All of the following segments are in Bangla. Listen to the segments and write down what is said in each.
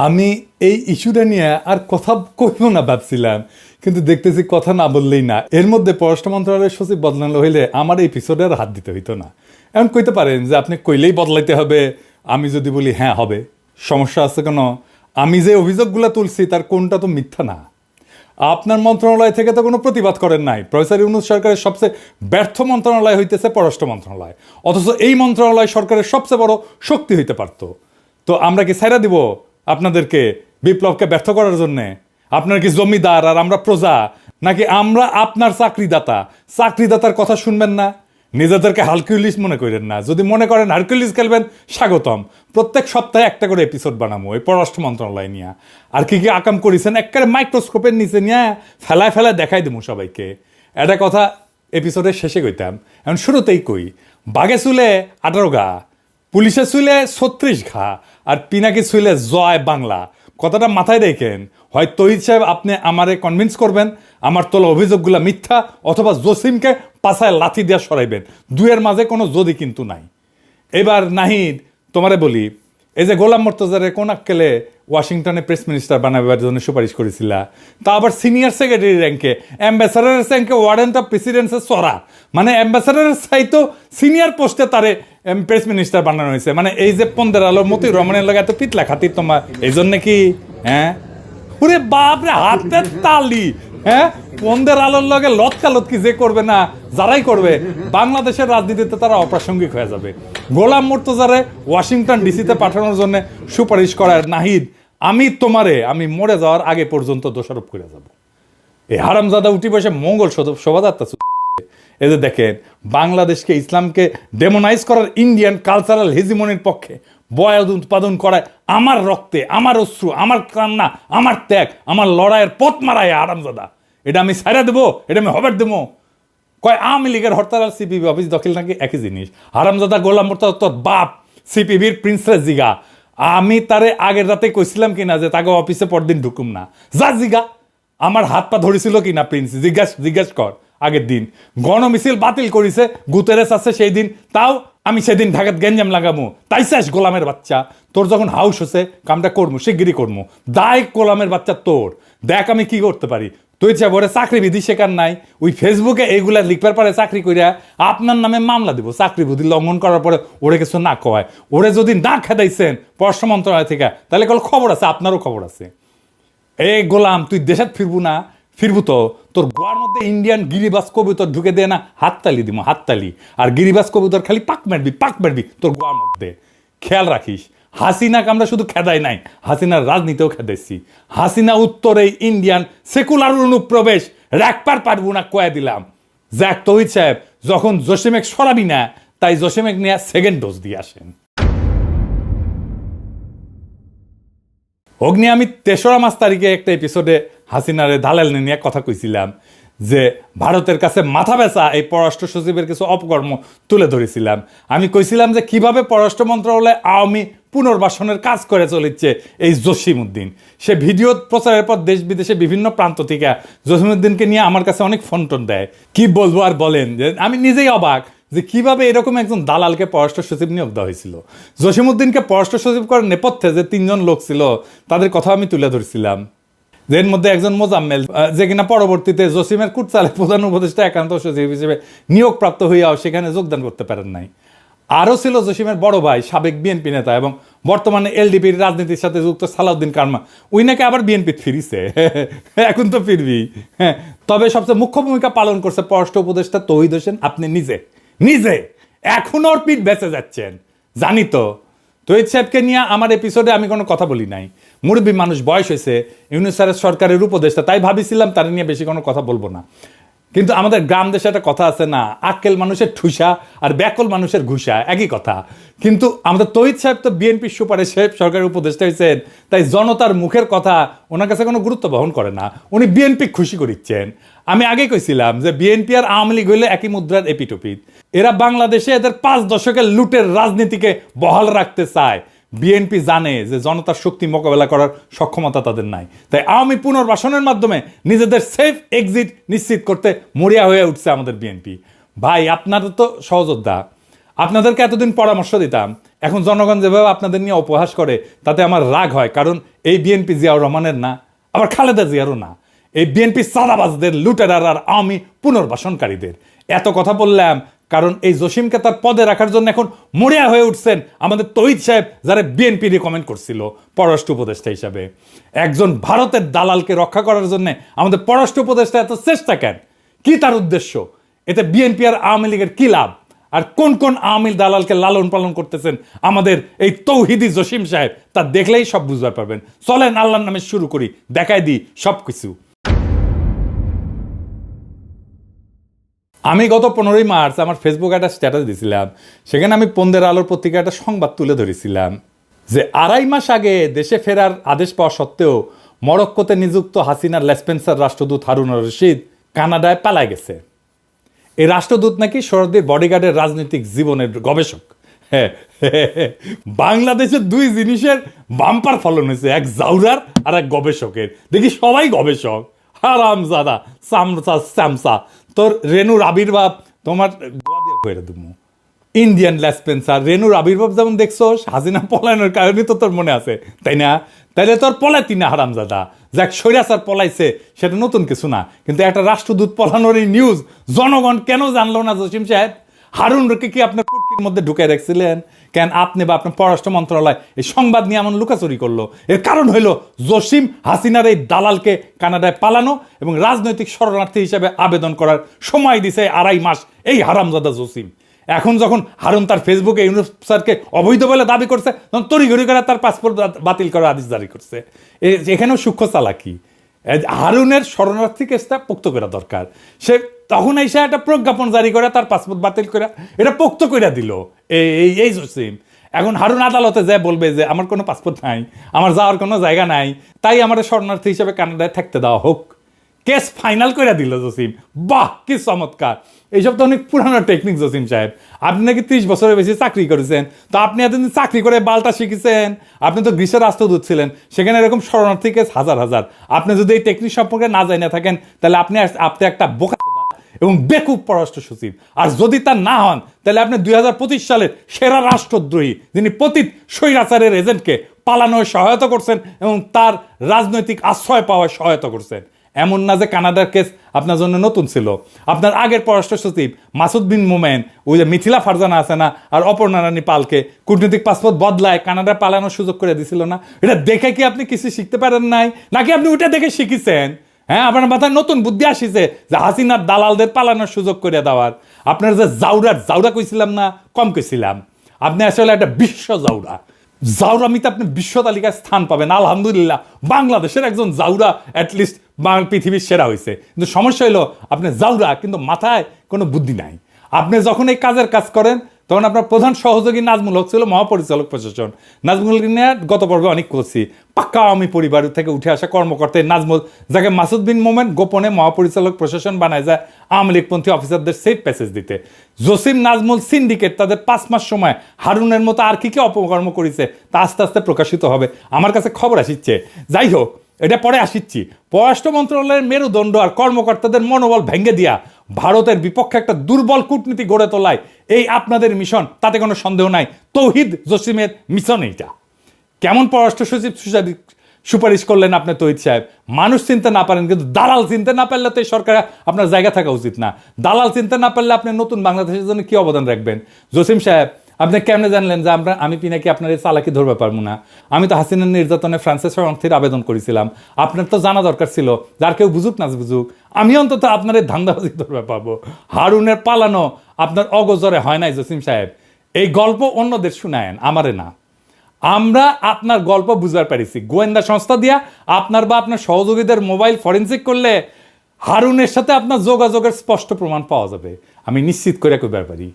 আমি এই ইস্যুটা নিয়ে আর কথা কইব না ভাবছিলাম, কিন্তু দেখতেছি কথা না বললেই না। এর মধ্যে পররাষ্ট্র মন্ত্রণালয়ের সচিব বদলানো হইলে আমার এই এপিসোডে আর হাত দিতে হইতো না। এখন কইতে পারেন যে আপনি কইলেই বদলাইতে হবে, আমি যদি বলি হ্যাঁ হবে, সমস্যা আছে কেন? আমি যে অভিযোগগুলো তুলছি তার কোনটা তো মিথ্যা না। আপনার মন্ত্রণালয় থেকে তো কোনো প্রতিবাদ করেন নাই। প্রফেসর ইউনূস সরকারের সবচেয়ে ব্যর্থ মন্ত্রণালয় হইতেছে পররাষ্ট্র মন্ত্রণালয়, অথচ এই মন্ত্রণালয় সরকারের সবচেয়ে বড় শক্তি হইতে পারতো। তো আমরা কি ছাইরা দিব আপনাদেরকে বিপ্লবকে ব্যর্থ করার জন্যে? আপনার কি জমিদার আর আমরা প্রজা, নাকি আমরা আপনার চাকরিদাতা? চাকরিদাতার কথা শুনবেন না, নিজেদেরকে হারকিউলিস মনে করেন না। যদি মনে করেন হারকিউলিস খেলবেন, স্বাগতম। প্রত্যেক সপ্তাহে একটা করে এপিসোড বানাবো এই পররাষ্ট্র মন্ত্রণালয় নিয়ে। আর কি কি আকাম করেছেন একেবারে মাইক্রোস্কোপের নিচে নিয়ে ফেলায় ফেলায় দেখাই দেবো সবাইকে। একটা কথা এপিসোডের শেষে কইতাম, এখন শুরুতেই কই। বাঘে চুলে 18 গা, পুলিশে চুলে 36 ঘা, আর পিনাকি চুলে জয় বাংলা। কথাটা মাথায় রেখেন। হয় তহিদ সাহেব আপনি আমারে কনভিন্স করবেন আমার তোলা অভিযোগগুলো মিথ্যা, অথবা জসিমকে পাছায় লাথি দিয়ে সরাইবেন। দুয়ের মাঝে কোনো যদি কিন্তু নাই। এবার নাহিদ, তোমারে বলি, এই যে গোলাম মোর্তজারে কোন আক্কেলে ওয়াশিংটনে প্রেস মিনিস্টার বানাবার জন্য সুপারিশ করেছিল, তা আবার সিনিয়র সেক্রেটারি র্যাঙ্কে, অ্যাম্বাসাডারের র্যাঙ্কে, ওয়ারেন্ট অফ প্রেসিডেন্সের চড়া। মানে অ্যাম্বাসাডারের চাইতো সিনিয়র পোস্টে তারে প্রেস মিনিস্টার বানানো হয়েছে। মানে এই যে 15 আলোর মতোই রমণের লাগে এত পিতলা খাতির তোমার, এই জন্য কি? হ্যাঁ, ওরে বাপরে, হাতের তালি। হ্যাঁ, 15 আলোর লগে লতকালতকি যে করবে না, যারাই করবে, বাংলাদেশের রাজনীতিতে তারা অপ্রাসঙ্গিক হয়ে যাবে। গোলাম মোর্তজারে ওয়াশিংটন ডিসিতে পাঠানোর জন্য সুপারিশ করার নাহিদ, আমি মরে যাওয়ার আগে পর্যন্ত দোষারোপ করে যাব। এই হারামজাদা উঠি বসে মঙ্গল শোভাযাত্রা। এই যে দেখেন, বাংলাদেশকে, ইসলামকে ডেমোনাইজ করার ইন্ডিয়ান কালচারাল হেজিমনির পক্ষে বয়াদ উৎপাদন করায় আমার রক্তে, আমার অশ্রু, আমার কান্না, আমার ত্যাগ, আমার লড়াইয়ের পথ মারায় হারামজাদা। এটা আমি ছাইরা দেবো? এটা আমি হবার দেবো? কয় আওয়ামী লীগের হরতাল আর সিপিবি অফিস দখল নাকি একই জিনিস। হারামজাদা গোলাম মোর্তজা তোর বাপ সিপিবির প্রিন্সেস জিগা। আমি তারে আগের রাতে কইছিলাম কিনা যে তাকে অফিসে পরদিন ঢুকুম না? যা জিগা, আমার হাত পা ধরেছিল কিনা প্রিন্স, জিজ্ঞাসা কর। আগের দিন গণমিছিল বাতিল করেছে, গুতেরেস আছে সেই দিন, তাও আমি সেদিন ঢাকাত গেঞ্জাম লাগামু। তাই শেষ গোলামের বাচ্চা, তোর যখন হাউস হচ্ছে কামটা করবো, শিগগিরই করবো। দায় গোলামের বাচ্চা তোর। দেখ আমি কি করতে পারি। তুই চাই ওরে চাকরি বিধি শেখার নাই, ওই ফেসবুকে এইগুলা লিখবার পারে চাকরি করিয়া আপনার নামে মামলা দিব। চাকরি বুদ্ধি লঙ্ঘন করার পরে ওরে কিছু না কয়, ওরে যদি না খেদাইছেন পররাষ্ট্র মন্ত্রণালয় থেকে, তাহলে কোনো খবর আছে, আপনারও খবর আছে। এই গোলাম, তুই দেশাত ফিরবু তো তোর গোয়ার মধ্যে ইন্ডিয়ান গিরিবাস কবুতর ঢুকে দেয় না, হাততালি দিব, হাততালি। আর গিরিবাস কবুতর খালি পাক মারবি তোর গোয়ার মধ্যে। খেয়াল রাখিস, হাসিনাকে আমরা শুধু খেদাই নাই, হাসিনার রাজনীতিও খেদাইছি। হাসিনা উত্তরে ইন্ডিয়ান সেকুলার অনুপ্রবেশ রাখবার পারবো না কয়ে দিলাম। যাক তহিদ সাহেব, যখন জসিমেক সরাবি না, তাই জসিমেক নিয়ে সেকেন্ড ডোজ দিয়ে আসেন। অগ্নি, আমি 3রা মাস তারিখে একটা এপিসোডে হাসিনারে দালাল নিয়ে কথা কইছিলাম যে ভারতের কাছে মাথা বেচা এই পররাষ্ট্র সচিবের কিছু অপকর্ম তুলে ধরেছিলাম। আমি কইছিলাম যে কিভাবে পররাষ্ট্র মন্ত্রণালয়ে আওয়ামী পুনর্বাসনের কাজ করে চলেছে এই জসিমউদ্দিন। সে ভিডিও প্রচারের পর দেশ বিদেশে বিভিন্ন প্রান্ত থেকে জসিমউদ্দিনকে নিয়ে আমার কাছে অনেক ফোন টোন দেয়। কি বলবো আর বলেন, যে আমি নিজেই অবাক যে কিভাবে এরকম একজন দালালকে পররাষ্ট্র সচিব নিয়োগ দেওয়া হয়েছিল। জসিমউদ্দিনকে পররাষ্ট্র সচিব করার নেপথ্যে যে 3 জন লোক ছিল, তাদের কথা আমি তুলে ধরছিলাম। এর মধ্যে একজন মোজাম্মেল, যে কিনা পরবর্তীতে জসিমের কুটচালে প্রধান উপদেষ্টা একান্ত সচিব হিসেবে নিয়োগপ্রাপ্ত হইয়াও সেখানে যোগদান করতে পারেন নাই। আরও ছিল জসিমের বড় ভাই, সাবেক বিএনপি নেতা এবং বর্তমানে এলডিপির রাজনীতির সাথে যুক্ত সালাউদ্দিন কারমা। উই নাকি আবার বিএনপি ফিরিছে, এখন তো ফিরবি। হ্যাঁ, তবে সবচেয়ে মুখ্য ভূমিকা পালন করছে পররাষ্ট্র উপদেষ্টা তৌহিদ হোসেন। আপনি নিজে এখন ওর পিঠ বেঁচে যাচ্ছেন, জানি তো। তৌহিদ সাহেবকে নিয়ে আমার এপিসোডে আমি কোনো কথা বলি নাই। মুরব্বী মানুষ, বয়স হয়েছে, ইউনূস সরকারের উপদেষ্টা, তাই ভাবিছিলাম তার নিয়ে বেশি কোনো কথা বলবো না। কিন্তু আমাদের গ্রাম দেশে একটা কথা আছে না, আক্কেল মানুষের ঠুসা আর ব্যাকল মানুষের ঘুষা, একই কথা। কিন্তু আমাদের তৌহিদ সাহেব তো বিএনপির সুপারিশে সরকারের উপদেষ্টা হয়েছেন, তাই জনতার মুখের কথা ওনার কাছে কোনো গুরুত্ব বহন করে না। উনি বিএনপি খুশি করিচ্ছেন। আমি আগে কইছিলাম যে বিএনপি আর আওয়ামী লীগ হইলে একই মুদ্রার এপিটোপিট। এরা বাংলাদেশে এদের 5 দশকের লুটের রাজনীতিকে বহাল রাখতে চায়। বিএনপি জানে যে জনতার শক্তি মোকাবেলা করার সক্ষমতা তাদের নাই, তাই আওয়ামী পুনর্বাসনের মাধ্যমে নিজেদের সেফ এক্সিট নিশ্চিত করতে মরিয়া হয়ে উঠছে আমাদের বিএনপি। ভাই, আপনাদের তো সহযোদ্ধা, আপনাদেরকে এতদিন পরামর্শ দিতাম, এখন জনগণ যেভাবে আপনাদের নিয়ে উপহাস করে তাতে আমার রাগ হয়, কারণ এই বিএনপি জিয়াউর রহমানের না, আবার খালেদা জিয়ারও না, এই বিএনপি সাদাবাজদের, লুটেরার আর আওয়ামী পুনর্বাসনকারীদের। এত কথা বললাম কারণ এই জসিমকে তার পদে রাখার জন্য এখন মরিয়া হয়ে উঠছেন আমাদের তৌহিদ সাহেব, যারা বিএনপি রিকমেন্ড করছিল পররাষ্ট্র উপদেষ্টা হিসাবে। একজন ভারতের দালালকে রক্ষা করার জন্য আমাদের পররাষ্ট্র উপদেষ্টা এত চেষ্টা কেন? কি তার উদ্দেশ্য? এতে বিএনপি আর আওয়ামী লীগের কি লাভ? আর কোন কোন আওয়ামী দালালকে লালন পালন করতেছেন আমাদের এই তৌহিদি জসিম সাহেব, তা দেখলেই সব বুঝতে পারবেন। চলেন আল্লাহর নামে শুরু করি, দেখাই দিই সব কিছু। আমি গত 15ই মার্চ আমার ফেসবুকে একটা স্ট্যাটাস দিয়েছিলাম, সেখানে আমি পন্দের আলোর পত্রিকা একটা সংবাদ তুলে ধরেছিলাম যে 2.5 মাস আগে দেশে ফেরার আদেশ পাওয়া সত্ত্বেও মরক্কোতে নিযুক্ত হাসিনার লেসপেন্সার রাষ্ট্রদূত হারুনুর রশিদ কানাডায় পালায় গেছে। এই রাষ্ট্রদূত নাকি শরদের বডিগার্ডের রাজনৈতিক জীবনের গবেষক। হ্যাঁ, বাংলাদেশের দুই জিনিসের বাম্পার ফলন হয়েছে, এক জাউরার আর এক গবেষকের। দেখি সবাই গবেষক, হারামজাদা স্যামসা। তোর রেনুর আবির্ভাব তোমার করে দেবো। ইন্ডিয়ান লেসপেন্সার রেনুর আবির্ভাব যেমন দেখছো হাসিনা পলায়নের কারণে তো তোর মনে আছে, তাই না? তাইলে তোর পলাইতি না হারামজাদা। যাক, স্বৈরাচার পলাইছে সেটা নতুন কিছু না, কিন্তু একটা রাষ্ট্রদূত পলানোর এই নিউজ জনগণ কেন জানলো না জসিম সাহেব? হারুনকে কি আপনার কুটকির মধ্যে ঢুকাই রাখছিলেন কেন? আপনি বা আপনার পররাষ্ট্র মন্ত্রণালয় এই সংবাদ নিয়ে এমন লুকাচুরি করলো? এর কারণ হইল জসিম হাসিনার এই দালালকে কানাডায় পালানো এবং রাজনৈতিক শরণার্থী হিসেবে আবেদন করার সময় দিছে 2.5 মাস এই হারামজাদা জসিম। এখন যখন হারুন তার ফেসবুকে ইউনুস স্যারকে অবৈধ বলে দাবি করছে, তখন তড়িঘড়ি করে তার পাসপোর্ট বাতিল করার আদেশ জারি করছে। এখানেও সূক্ষ্ম চালাকি। হারুনের শরণার্থী কেসটা পোক্ত করা দরকার। সে তখন এসে একটা প্রজ্ঞাপন জারি করে তার পাসপোর্ট বাতিল করে এটা পোক্ত করে দিল এই জসিম। এখন হারুন আদালতে যায় বলবে যে আমার কোনো পাসপোর্ট নাই, আমার যাওয়ার কোনো জায়গা নাই, তাই আমার শরণার্থী হিসেবে কানাডায় থাকতে দেওয়া হোক। কেস ফাইনাল করে দিল জসিম। বাহ, কি চমৎকার! এইসব তো অনেক পুরানো টেকনিক জসিম সাহেব। আপনি নাকি 30 বছরের বেশি চাকরি করেছেন, তো আপনি এতদিন চাকরি করে বালটা শিখেছেন। আপনি তো গ্রীসের রাষ্ট্রদূত ছিলেন, সেখানে এরকম শরণার্থী কেস হাজার হাজার। আপনি যদি এই টেকনিক সম্পর্কে না জানে থাকেন, তাহলে আপনি একটা বোকা এবং বেকুব পররাষ্ট্র সচিব। আর যদি তা না হন, তাহলে আপনি 2025 সালের সেরা রাষ্ট্রদ্রোহী, যিনি পতিত স্বৈরাচারের এজেন্টকে পালানোয় সহায়তা করছেন এবং তার রাজনৈতিক আশ্রয় পাওয়ায় সহায়তা করছেন। এমন না যে কানাডার কেস আপনার জন্য নতুন ছিল। আপনার আগের পররাষ্ট্র সচিব মাসুদ বিন মোমেন, ওই যে মিথিলা ফারজানা আছে না, আর অপর্ণা রানী পালকে কূটনৈতিক পাসপোর্ট বদলায় কানাডায় পালানোর সুযোগ করে দিছিল না? এটা দেখে কি আপনি কিছু শিখতে পারেন নাই, নাকি আপনি ওইটা দেখে শিখেছেন? হ্যাঁ, আপনার মাথায় নতুন বুদ্ধি আসিছে যে হাসিনার দালালদের পালানোর সুযোগ করে দেওয়ার। আপনার যে জাউরা কইছিলাম না, কম কইছিলাম। আপনি আসলে একটা বিশ্ব জাউরা। জাউরামিতে আপনি বিশ্ব তালিকায় স্থান পাবেন, আলহামদুলিল্লাহ। বাংলাদেশের একজন জাউরা অ্যাটলিস্ট পৃথিবীর সেরা হয়েছে। কিন্তু সমস্যা হলো আপনি জাউরা, কিন্তু মাথায় কোনো বুদ্ধি নাই। আপনি যখন এই কাজের কাজ করেন, তখন আপনার প্রধান সহযোগী নাজমুল হক ছিল মহাপরিচালক প্রশাসন। নাজমুল নিয়ে গত পর্বে অনেক করছি। পাক্কা আওয়ামী পরিবার থেকে উঠে আসা কর্মকর্তা নাজমুল, যাকে মাসুদ বিন মোমেন গোপনে মহাপরিচালক প্রশাসন বানায় যায় আওয়ামী লীগপন্থী অফিসারদের সেফ প্যাসেজ দিতে। জসিম নাজমুল সিন্ডিকেট তাদের 5 মাস সময় হারুনের মতো আর কি কি অপকর্ম করেছে তা আস্তে আস্তে প্রকাশিত হবে। আমার কাছে খবর আসিচ্ছে। যাই হোক, এটা পরে আসিচ্ছি। পররাষ্ট্র মন্ত্রণালয়ের মেরুদণ্ড আর কর্মকর্তাদের মনোবল ভেঙে দিয়া ভারতের বিপক্ষে একটা দুর্বল কূটনীতি গড়ে তোলায় এই আপনাদের মিশন, তাতে কোনো সন্দেহ নাই। তৌহিদ জসিমের মিশন এইটা। কেমন পররাষ্ট্র সচিব সুপারিশ করলেন আপনি তৌহিদ সাহেব? মানুষ চিনতে না পারেন, কিন্তু দালাল চিনতে না পারলে তো এই সরকার আপনার জায়গা থাকা উচিত না। দালাল চিনতে না পারলে আপনি নতুন বাংলাদেশের জন্য কি অবদান রাখবেন? জসিম সাহেব, আপনি কেমনে জানলেন যে আমি পিনাকি আপনার এই চালাকি ধরবে পারবো না? আমি তো হাসিনার নির্যাতনে ফ্রান্সের শরণার্থীর আবেদন করেছিলাম। আপনার তো জানা দরকার ছিল, যার কেউ বুঝুক না বুঝুক, আমি অন্তত আপনার এই ধান্দাবাজি ধরবে পাবো। হারুনের পালানো আপনার অগোচরে হয় নাই জসিম সাহেব। এই গল্প অন্যদের শুনায়েন, আমারে না। আমরা আপনার গল্প বুঝবার পেরেছি। গোয়েন্দা সংস্থা দিয়া আপনার বা আপনার সহযোগীদের মোবাইল ফরেন্সিক করলে হারুনের সাথে আপনার যোগাযোগের স্পষ্ট প্রমাণ পাওয়া যাবে, আমি নিশ্চিত করে কইবার পারি।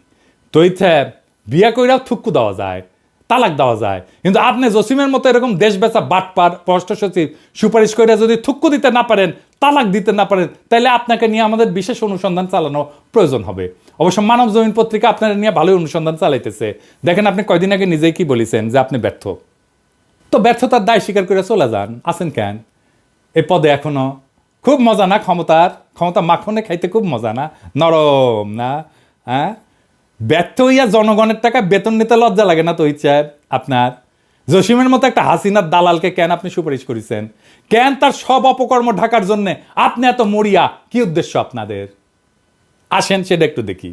তৈরি সাহেব, বিয়া কইরাও থুক্কু দেওয়া যায়, তালাক দেওয়া যায়, কিন্তু আপনি জসিমের মতো এরকম দেশ বেচা বাটপার পররাষ্ট্র সচিব সুপারিশ করে যদি থুক্কু দিতে না পারেন, তালাক দিতে না পারেন, তাহলে আপনাকে নিয়ে আমাদের বিশেষ অনুসন্ধান চালানো প্রয়োজন হবে। অবশ্য মানব জমিন পত্রিকা আপনারা নিয়ে ভালোই অনুসন্ধান চালাইতেছে। দেখেন, আপনি কয়দিন আগে নিজেই কি বলেছেন যে আপনি ব্যর্থ। তো ব্যর্থতার দায় স্বীকার করে চলে যান। আছেন কেন এই পদে এখনো? খুব মজা না ক্ষমতা মাখনে খাইতে? খুব মজা না? নরম না? হ্যাঁ, ব্যর্থ হইয়া জনগণের টাকা বেতন নিতে লজ্জা লাগে না তহিদ সাহেব আপনার? জসিমের মতো একটা হাসিনার দালালকে কেন আপনি সুপারিশ করেছেন? কেন তার সব অপকর্ম ঢাকার জন্য আপনি এত মরিয়া? কি উদ্দেশ্য আপনাদের? আসেন সেটা একটু দেখি।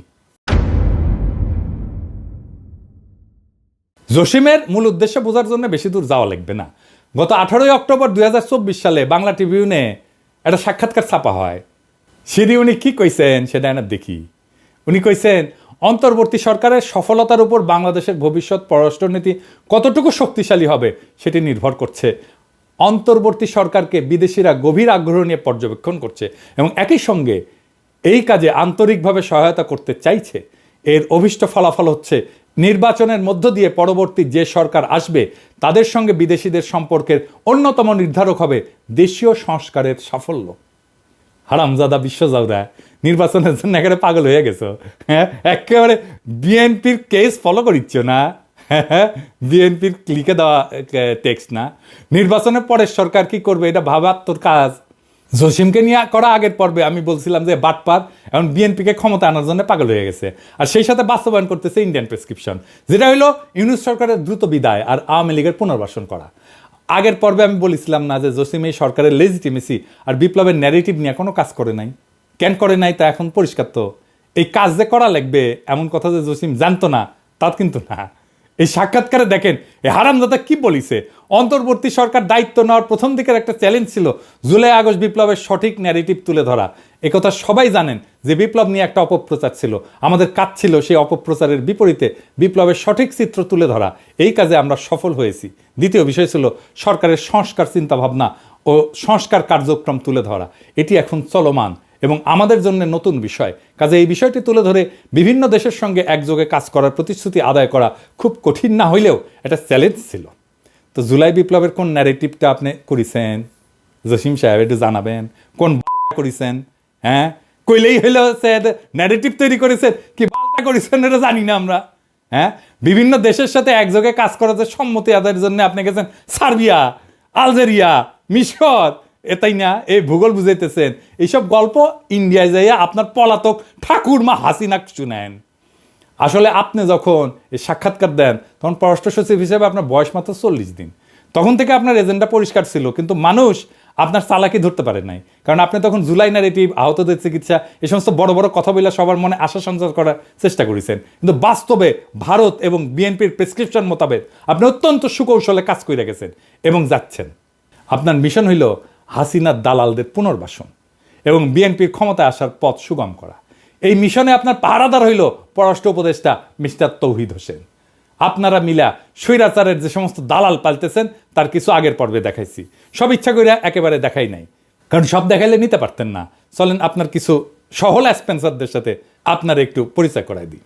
জসিমের মূল উদ্দেশ্য বোঝার জন্য বেশি দূর যাওয়া লাগবে না। গত 18 অক্টোবর 2024 সালে বাংলা ট্রিবিউনে একটা সাক্ষাৎকার ছাপা হয়। সেটি উনি কি কইছেন সেটা না দেখি। উনি কইছেন, অন্তর্বর্তী সরকারের সফলতার উপর বাংলাদেশের ভবিষ্যৎ পররাষ্ট্রনীতি কতটুকু শক্তিশালী হবে সেটি নির্ভর করছে। অন্তর্বর্তী সরকারকে বিদেশিরা গভীর আগ্রহ নিয়ে পর্যবেক্ষণ করছে এবং একই সঙ্গে এই কাজে আন্তরিকভাবে সহায়তা করতে চাইছে। এর অভীষ্ট ফলাফল হচ্ছে নির্বাচনের মধ্য দিয়ে পরবর্তী যে সরকার আসবে তাদের সঙ্গে বিদেশিদের সম্পর্কের অন্যতম নির্ধারক হবে দেশীয় সংস্কারের সাফল্য। হারামজাদা বিশ্বজাউরা, নির্বাচনের জন্য একেবারে পাগল হয়ে গেছো। হ্যাঁ, একেবারে বিএনপির কেস ফলো করিচ্ছ না? বিএনপির ক্লিকে দেওয়া টেক্সট না? নির্বাচনের পরের সরকার কি করবে এটা ভাবার তোর কাজ? জসিমকে নিয়ে করা আগের পর্বে আমি বলছিলাম যে বাটপার এখন বিএনপিকে ক্ষমতা আনার জন্য পাগল হয়ে গেছে, আর সেই সাথে বাস্তবায়ন করতেছে ইন্ডিয়ান প্রেসক্রিপশন, যেটা হলো ইউনূস সরকারের দ্রুত বিদায় আর আওয়ামী লীগের পুনর্বাসন করা। আগের পর্বে আমি বলেছিলাম না যে জসিম এই সরকারের লেজিটিমেসি আর বিপ্লবের ন্যারেটিভ নিয়ে কোনো কাজ করে নাই? কেন করে নাই তা এখন পরিষ্কার। তো এই কাজ যে করা লাগবে এমন কথা যে জসিম জানতো না তা কিন্তু না। এই সাক্ষাৎকারে দেখেন এই হারামজাদা কি বলিছে। অন্তর্বর্তী সরকার দায়িত্ব নেওয়ার প্রথম দিকের একটা চ্যালেঞ্জ ছিল জুলাই আগস্ট বিপ্লবের সঠিক ন্যারেটিভ তুলে ধরা। একথা সবাই জানেন যে বিপ্লব নিয়ে একটা অপপ্রচার ছিল, আমাদের কাজ ছিল সেই অপপ্রচারের বিপরীতে বিপ্লবের সঠিক চিত্র তুলে ধরা। এই কাজে আমরা সফল হয়েছি। দ্বিতীয় বিষয় ছিল সরকারের সংস্কার চিন্তাভাবনা ও সংস্কার কার্যক্রম তুলে ধরা। এটি এখন চলমান এবং আমাদের জন্য নতুন বিষয়। কাজে এই বিষয়টি তুলে ধরে বিভিন্ন দেশের সঙ্গে একযোগে কাজ করার প্রতিশ্রুতি আদায় করা খুব কঠিন না হইলেও একটা চ্যালেঞ্জ ছিল। তো জুলাই বিপ্লবের কোন ন্যারেটিভটা আপনি করেছেন জসিম সাহেব একটু জানাবেন? কোন করেছেন? হ্যাঁ, কইলেই হইলো ন্যারেটিভ তৈরি করেছেন, কি বালটা করেছেন এটা জানি না আমরা। হ্যাঁ, বিভিন্ন দেশের সাথে একযোগে কাজ করার যে সম্মতি আদায়ের জন্য আপনি গেছেন সার্বিয়া, আলজেরিয়া, মিশর, এটাই না এই ভূগোল বুঝাইতেছেন। এইসব গল্প ইন্ডিয়ায় যাইয়া আপনার পলাতক ঠাকুরমা হাসিনা শুনেন। আসলে আপনি যখন এই সাক্ষাৎকার দেন তখন পররাষ্ট্র সচিব হিসেবে আপনার বয়স মাত্র 40 দিন। তখন থেকে আপনার এজেন্ডা পরিষ্কার ছিল, কিন্তু মানুষ আপনার চালাকি ধরতে পারে নাই, কারণ আপনি তখন জুলাই ন্যারেটিভ, আহতদের চিকিৎসা, এই সমস্ত বড় বড় কথা বলে সবার মনে আশা সঞ্চার করার চেষ্টা করেছেন। কিন্তু বাস্তবে ভারত এবং বিএনপির প্রেসক্রিপশন মোতাবেক আপনি অত্যন্ত সুকৌশলে কাজ করে গেছেন এবং যাচ্ছেন। আপনার মিশন হইল হাসিনার দালালদের পুনর্বাসন এবং বিএনপির ক্ষমতায় আসার পথ সুগম করা। এই মিশনে আপনার পাহারাদার হইল পররাষ্ট্র উপদেষ্টা মিস্টার তৌহিদ হোসেন। আপনারা মিলা স্বৈরাচারের যে সমস্ত দালাল পালতেছেন তার কিছু আগের পর্বে দেখাইছি। সব ইচ্ছা করে একেবারে দেখাই নাই, কারণ সব দেখাইলে নিতে পারতেন না। চলেন আপনার কিছু সহল স্পেন্সারদের সাথে আপনার একটু পরিচয় করাই দিই।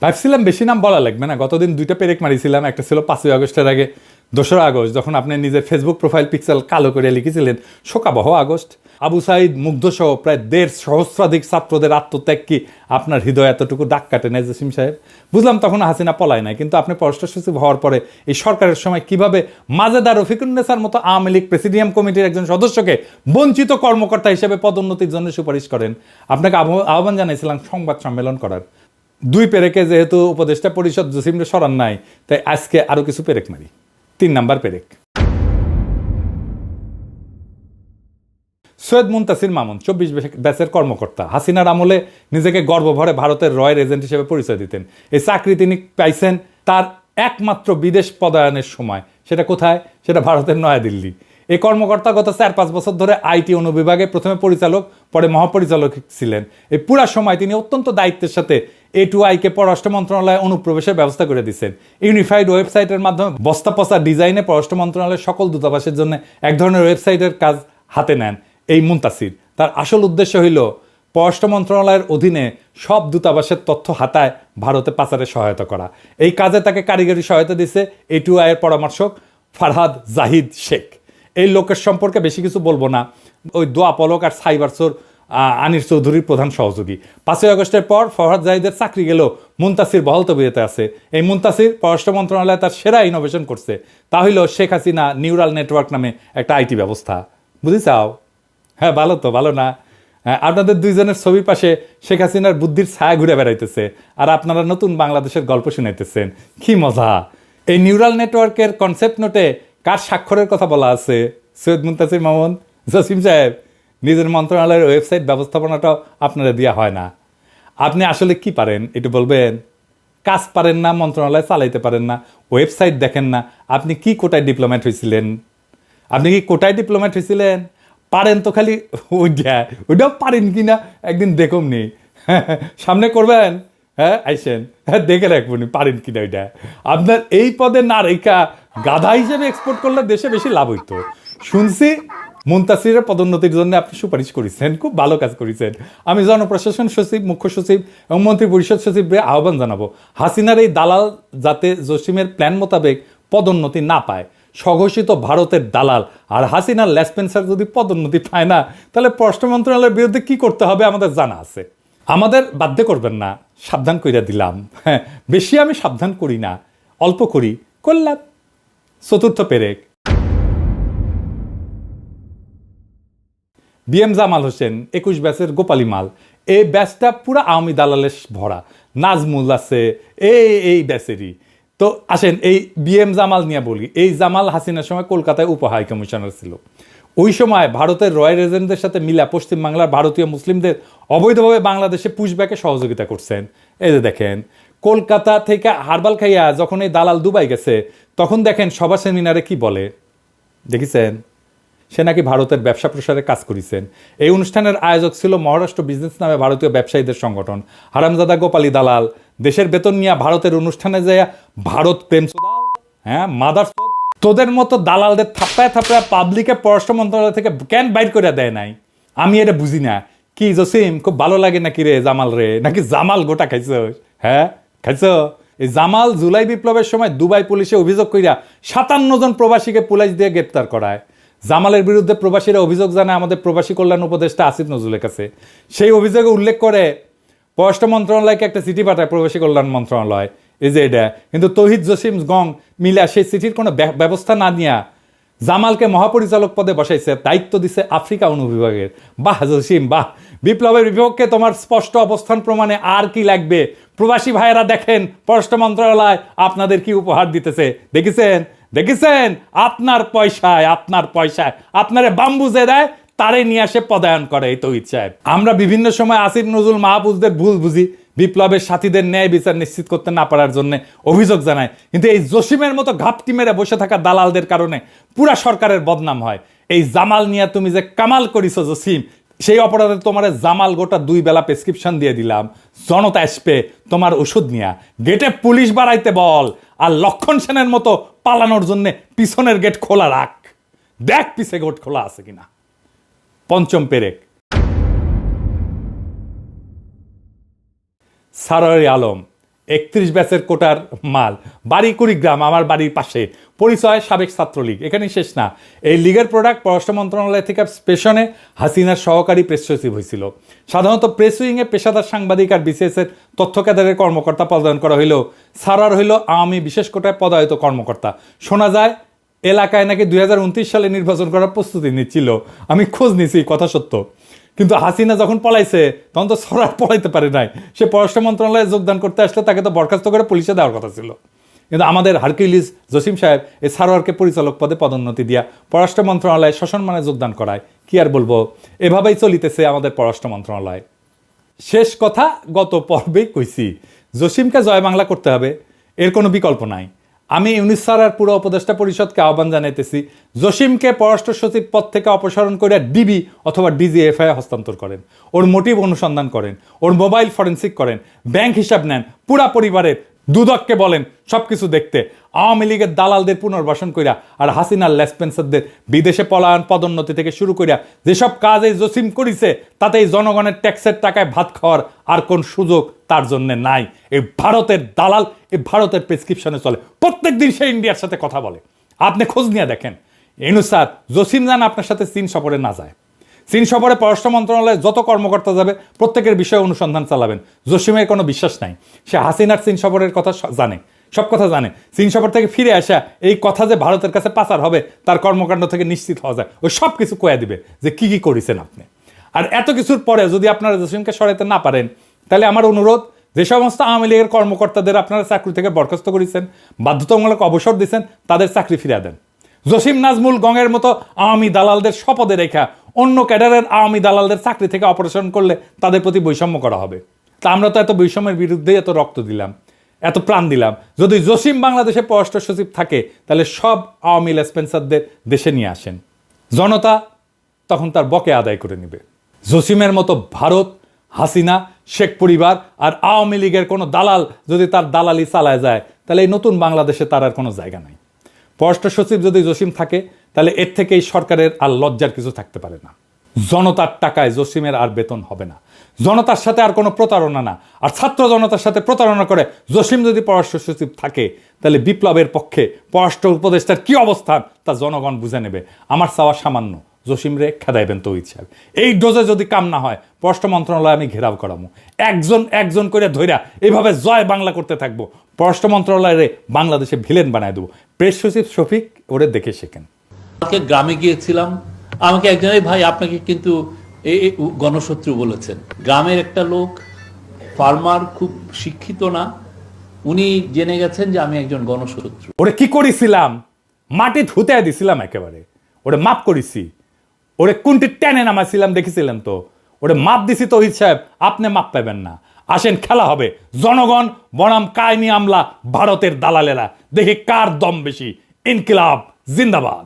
ভাবছিলাম বেশি নাম বলা লাগবে না, গতদিন 2টা পেরেক মারিছিলাম। একটা ছিল 5ই আগস্টের আগে 2রা আগস্ট, যখন আপনি নিজের ফেসবুক প্রোফাইল পিক্সেল কালো করে লিখেছিলেন শোকাবহ আগস্ট। আবু সাইদ মুগ্ধসহ প্রায় 1.5 সহস্রাধিক ছাত্রদের আত্মত্যাগ কি আপনার হৃদয় এতটুকু দাগ কাটে নাই জসিম সাহেব? বুঝলাম তখন হাসিনা পলায় নাই, কিন্তু আপনি পররাষ্ট্র সচিব হওয়ার পরে এই সরকারের সময় কিভাবে মাজেদা রফিকুন্নেসার মতো আওয়ামী লীগ প্রেসিডিয়াম কমিটির একজন সদস্যকে বঞ্চিত কর্মকর্তা হিসেবে পদোন্নতির জন্য সুপারিশ করেন। আপনাকে আহ্বান জানাইছিলাম সংবাদ সম্মেলন করার। 2 পেরেকে যেহেতু উপদেষ্টা পরিষদ জসিমরে সরান নাই, তাই আজকে আরো কিছু পেরেক মারি। 3 নাম্বার পেরেক, সৈয়দ মুনতাসির মামুন 24 ব্যাচের কর্মকর্তা। হাসিনার আমলে নিজেকে গর্বভরে ভারতের রয়ের এজেন্ট হিসেবে পরিচয় দিতেন। এই চাকরি তিনি পাইছেন তার একমাত্র বিদেশ পদায়নের সময়। সেটা কোথায়? সেটা ভারতের নয়াদিল্লি। এই কর্মকর্তা গত 4-5 বছর ধরে আইটি অনুবিভাগে প্রথমে পরিচালক, পরে মহাপরিচালক ছিলেন। এই পুরা সময় তিনি অত্যন্ত দায়িত্বের সাথে A2I-কে পররাষ্ট্র মন্ত্রণালয়ে অনুপ্রবেশের ব্যবস্থা করে দিচ্ছেন। ইউনিফাইড ওয়েবসাইটের মাধ্যমে বস্তা পচা ডিজাইনে পররাষ্ট্র মন্ত্রণালয়ের সকল দূতাবাসের জন্য এক ধরনের ওয়েবসাইটের কাজ হাতে নেন এই মুনতাসির। তার আসল উদ্দেশ্য হইল পররাষ্ট্র মন্ত্রণালয়ের অধীনে সব দূতাবাসের তথ্য হাতায় ভারতে পাচারে সহায়তা করা। এই কাজে তাকে কারিগরি সহায়তা দিচ্ছে A2I-এর পরামর্শক ফারহাদ জাহিদ শেখ। এই লোকের সম্পর্কে বেশি কিছু বলবো না। ওই দোয়া পলক আর সাইবারসোর আনির চৌধুরীর প্রধান সহযোগী। 5ই আগস্টের পর ফরহাদ জাহিদের চাকরি গেলেও মুনতাসির বহাল তবিয়তে আছে। এই মুনতাসির পররাষ্ট্র মন্ত্রণালয়ে তার সেরা ইনোভেশন করছে, তা হইল শেখ হাসিনা নিউরাল নেটওয়ার্ক নামে একটা আইটি ব্যবস্থা। বুঝিছাও? হ্যাঁ, ভালো তো, ভালো না? হ্যাঁ, আপনাদের দুইজনের ছবির পাশে শেখ হাসিনার বুদ্ধির ছায়া ঘুরে বেড়াইতেছে আর আপনারা নতুন বাংলাদেশের গল্প শুনাইতেছেন। কি মজা! এই নিউরাল নেটওয়ার্কের কনসেপ্ট নোটে কার স্বাক্ষরের কথা বলা আছে? সৈয়দ মুনতাসির মামুন, জসিম সাহেব। নিজের মন্ত্রণালয়ের ওয়েবসাইট ব্যবস্থাপনাটাও আপনারা দেওয়া হয় না। আপনি আসলে কি পারেন একটু বলবেন? কাজ পারেন না, মন্ত্রণালয় চালাইতে পারেন না, ওয়েবসাইট দেখেন না। আপনি কি কোটায় ডিপ্লোম্যাট হয়েছিলেন? আপনি কি কোটায় ডিপ্লোম্যাট হয়েছিলেন? পারেন তো খালি ওইটাও পারেন কি না একদিন দেখুন নি। সামনে করবেন, হ্যাঁ আইসেন, হ্যাঁ দেখে রাখবেন পারেন কিনা ওইটা। আপনার এই পদে না রেখা গাধা হিসেবে এক্সপোর্ট করলে দেশে বেশি লাভ হইতো। শুনছি মুনতাসিরের পদোন্নতির জন্য আপনি সুপারিশ করেছেন, খুব ভালো কাজ করেছেন। আমি জনপ্রশাসন সচিব, মুখ্য সচিব এবং মন্ত্রী পরিষদ সচিবকে আহ্বান জানাবো, হাসিনার এই দালাল যাতে জসিমের প্ল্যান মোতাবেক পদোন্নতি না পায়। স্বঘোষিত ভারতের দালাল আর হাসিনার লেসপেন্সার যদি পদোন্নতি পায় না, তাহলে পররাষ্ট্র মন্ত্রণালয়ের বিরুদ্ধে কি করতে হবে আমাদের জানা আছে। আমাদের বাধ্য করবেন না, সাবধান কইরা দিলাম। হ্যাঁ, বেশি আমি সাবধান করি না, অল্প করি, করলাম। চতুর্থ পেরেক, বিএম জামাল হোসেন 21 ব্যাচের গোপালী মাল। এই ব্যাচটা পুরো আওয়ামী দালালে ভরা। নাজমুল আছে এই ব্যাচেরই। তো আসেন এই বিএম জামাল নিয়ে বলি। এই জামাল হাসিনার সময় কলকাতায় উপ হাই কমিশনার ছিল। ওই সময় ভারতের রয়্যাল এজেন্টদের সাথে মিলা পশ্চিম বাংলার ভারতীয় মুসলিমদের অবৈধভাবে বাংলাদেশে পুশব্যাকে সহযোগিতা করছেন। এই যে দেখেন, কলকাতা থেকে হারবাল খাইয়া যখন এই দালাল দুবাই গেছে, তখন দেখেন সভা সেমিনারে কি বলে দেখেছেন? সে নাকি ভারতের ব্যবসা প্রসারে কাজ করেছেন। এই অনুষ্ঠানের আয়োজক ছিল মহারাষ্ট্র বিজনেস নামে ভারতীয় ব্যবসায়ীদের সংগঠন। হারামজাদা গোপালী দালাল দেশের বেতন নিয়ে ভারতের অনুষ্ঠানে যায় ভারত প্রেম, হ্যাঁ মাদার, তোদের মতো দালালদের থাপ্পায় থাপ্পায় পাবলিকে পররাষ্ট্র মন্ত্রণালয় থেকে কেন বাইর করে দেয় নাই? আমি এটা বুঝি না। কি জসিম, খুব ভালো লাগে নাকি রে জামাল রে? নাকি জামাল গোটা খাইছ? হ্যাঁ খাইছ? এই জামাল জুলাই বিপ্লবের সময় দুবাই পুলিশে অভিযোগ কইরা 57 জন প্রবাসীকে পুলিশ দিয়ে গ্রেপ্তার করায়। জামালের বিরুদ্ধে প্রবাসীরা অভিযোগ জানায় আমাদের প্রবাসী কল্যাণ উপদেষ্টা আসিফ নজরুলের কাছে। সেই অভিযোগে উল্লেখ করে পররাষ্ট্র মন্ত্রণালয়কে একটা চিঠি পাঠায় প্রবাসী কল্যাণ মন্ত্রণালয়। এই যে এটা কিন্তু তৌহিদ জসিম গং মিলা সেই চিঠির কোনো ব্যবস্থা না নিয়া জামালকে মহাপরিচালক পদে বসাইছে, দায়িত্ব দিছে আফ্রিকা অনুবিভাগের। বাহ জসিম বাহ, বিপ্লবের বিপক্ষে তোমার স্পষ্ট অবস্থান প্রমাণে আর কি লাগবে? প্রবাসী ভাইয়েরা দেখেন পররাষ্ট্র মন্ত্রণালয় আপনাদের কি উপহার দিতেছে, দেখেছেন? দেখেছেন? আপনার পয়সায় আপনারে বাম্বুজে দেয়, তারে নিয়ে আসে পদায়ন করে এই তৌহিদ সাহেব। আমরা বিভিন্ন সময় আসিফ নজরুল মাহফুজদের ভুল বুঝি, বিপ্লবের সাথীদের ন্যায় বিচার নিশ্চিত করতে না পারার জন্য অভিযোগ জানায়। কিন্তু এই জসিমের মতো ঘাপটি মেরে বসে থাকা দালালদের কারণে পুরা সরকারের বদনাম হয়। এই জামাল নিয়ে তুমি যে কামাল করিছো জসিম, সেই অপরাধে তোমার জামাল গোটা 2 বেলা প্রেসক্রিপশন দিয়ে দিলাম। জনতা আসবে তোমার ওষুধ নিয়ে, গেটে পুলিশ বাড়াইতে বল, আর লক্ষণ সেনের মতো পালানোর জন্য পিছনের গেট খোলা রাখ, দেখ পিছে গেট খোলা আছে কিনা। পঞ্চম পেরেক, সারারি আলম 31 ব্যাচের কোটার মাল, বাড়ি কুড়িগ্রাম, আমার বাড়ির পাশে, পরিচয় সাবেক ছাত্রলীগ। এখানেই শেষ না, এই লীগের প্রোডাক্ট পররাষ্ট্র মন্ত্রণালয় থেকে স্টেশনে হাসিনার সহকারী প্রেস সচিব হয়েছিল। সাধারণত প্রেস উইংয়ে পেশাদার সাংবাদিক আর বিসিএসের তথ্য কেন্দ্রের কর্মকর্তা পদায়ন করা হইলেও সারার হইল আওয়ামী বিশেষ কোটায় পদায়িত কর্মকর্তা। শোনা যায় এলাকায় নাকি 2029 সালে নির্বাচন করার প্রস্তুতি নিচ্ছিল। আমি খোঁজ নিছি, কথা সত্য। কিন্তু হাসিনা যখন পলাইছে তখন তো সরার পলাইতে পারে নাই। সে পররাষ্ট্র মন্ত্রণালয়ে যোগদান করতে আসলে তাকে তো বরখাস্ত করে পুলিশে দেওয়ার কথা ছিল। কিন্তু আমাদের হারকিউলিস জসিম সাহেব এই সারোয়ারকে পরিচালক পদে পদোন্নতি দিয়া পররাষ্ট্র মন্ত্রণালয়ে সসম্মানে যোগদান করায়। কি আর বলবো, এভাবেই চলিতেছে আমাদের পররাষ্ট্র মন্ত্রণালয়। শেষ কথা গত পর্বেই কইছি, জসিমকে জয় বাংলা করতে হবে, এর কোনো বিকল্প নাই। আমি ইউনিস স্যার আর পুরো উপদেষ্টা পরিষদকে আহ্বান জানাইতেছি, জসিমকে পররাষ্ট্র সচিব পদ থেকে অপসারণ করে ডিবি অথবা ডিজিএফআই হস্তান্তর করেন, ওর মোটিভ অনুসন্ধান করেন, ওর মোবাইল ফরেন্সিক করেন, ব্যাংক হিসাব নেন, পুরা পরিবারের দুদককে বলেন সবকিছু দেখতে, আওয়ামী লীগের দালালদের পুনর্বাসন কইরা আর হাসিনার লেসপেন্সারদের বিদেশে পলায়ন, পদোন্নতি থেকে শুরু কইরা যেসব কাজ এই জসিম করিছে, তাতে এই জনগণের ট্যাক্সের টাকায় ভাত খাওয়ার আর কোন সুযোগ তার জন্য নাই। এই ভারতের দালাল এই ভারতের প্রেসক্রিপশনে চলে, প্রত্যেক দিন সে ইন্ডিয়ার সাথে কথা বলে। আপনি খোঁজ নিয়ে দেখেন। স্যার জসিম জান আপনার সাথে চীন সফরে না যায়। চীন সফরে পররাষ্ট্র মন্ত্রণালয়ে যত কর্মকর্তা যাবে প্রত্যেকের বিষয়ে অনুসন্ধান চালাবেন। জসিমের কোনো বিশ্বাস নাই, সে হাসিনার চীন সফরের কথা জানে, সব কথা জানে। চীন সফর থেকে ফিরে আসা এই কথা যে ভারতের কাছে পাচার হবে তার কর্মকাণ্ড থেকে নিশ্চিত হওয়া যায়, ওই সব কিছু কয়ে দিবে যে কি কি করেছেন আপনি। আর এত কিছুর পরে যদি আপনারা জসিমকে সরাইতে না পারেন, তাহলে আমার অনুরোধ, যে সমস্ত আওয়ামী লীগের কর্মকর্তাদের আপনারা চাকরি থেকে বরখাস্ত করেছেন, বাধ্যতামূলক অবসর দিচ্ছেন, তাদের চাকরি ফিরিয়ে দেন। জসিম নাজমুল গঙের মতো আওয়ামী দালালদের শপথে রেখা অন্য ক্যাডারের আওয়ামী দালালদের চাকরি থেকে অপারেশন করলে তাদের প্রতি বৈষম্য করা হবে। তা আমরা তো এত বৈষম্যের বিরুদ্ধে এত রক্ত দিলাম, এত প্রাণ দিলাম। যদি জসিম বাংলাদেশে পররাষ্ট্র সচিব থাকে, তাহলে সব আওয়ামী লেসপেন্সারদের দেশে নিয়ে আসেন, জনতা তখন তার বকে আদায় করে নেবে। জসিমের মতো ভারত, হাসিনা, শেখ পরিবার আর আওয়ামী লীগের কোনো দালাল যদি তার দালালি চালায় যায়, তাহলে এই নতুন বাংলাদেশে তার আর কোনো জায়গা নাই। পররাষ্ট্র সচিব যদি জসিম থাকে, তাহলে এর থেকে এই সরকারের আর লজ্জার কিছু থাকতে পারে না। জনতার টাকায় জসিমের আর বেতন হবে না, জনতার সাথে আর কোনো প্রতারণা না। আর ছাত্র জনতার সাথে প্রতারণা করে জসিম যদি পররাষ্ট্র সচিব থাকে, তাহলে বিপ্লবের পক্ষে পররাষ্ট্র উপদেষ্টার কি অবস্থান তা জনগণ বুঝে নেবে। আমার চাওয়া সামান্য, জসিম রে খেদাইবেন তো ইচ্ছা। এই ডোজে যদি কাম না হয়, পররাষ্ট্র মন্ত্রণালয় আমি ঘেরাও করাবো, একজন একজন করে ধইরা এইভাবে জয় বাংলা করতে থাকবো। পররাষ্ট্র মন্ত্রণালয়ে বাংলাদেশে ভিলেন বানায় দেবো। প্রেস সচিব শফিক ওরে দেখে শেখেন। গ্রামে গিয়েছিলাম, আমাকে একজন, ভাই আপনাকে কিন্তু এই গণশত্রু বলেছেন। গ্রামের একটা লোক, ফার্মার, খুব শিক্ষিত না, উনি জেনে গেছেন যে আমি একজন গণশত্রু। ওরে কি করেছিলাম, মাটি ধুতে দিছিলাম একেবারে, ওরে মাপ করেছি, ওরে কোনটি টেনে নামাইছিলাম দেখেছিলেন তো, ওরে মাপ দিছি তৌহিদ সাহেব, আপনি মাপ পাবেন না। আসেন, খেলা হবে জনগণ বনাম কায়েমি আমলা ভারতের দালালেরা, দেখি কার দম বেশি। ইনকিলাব জিন্দাবাদ।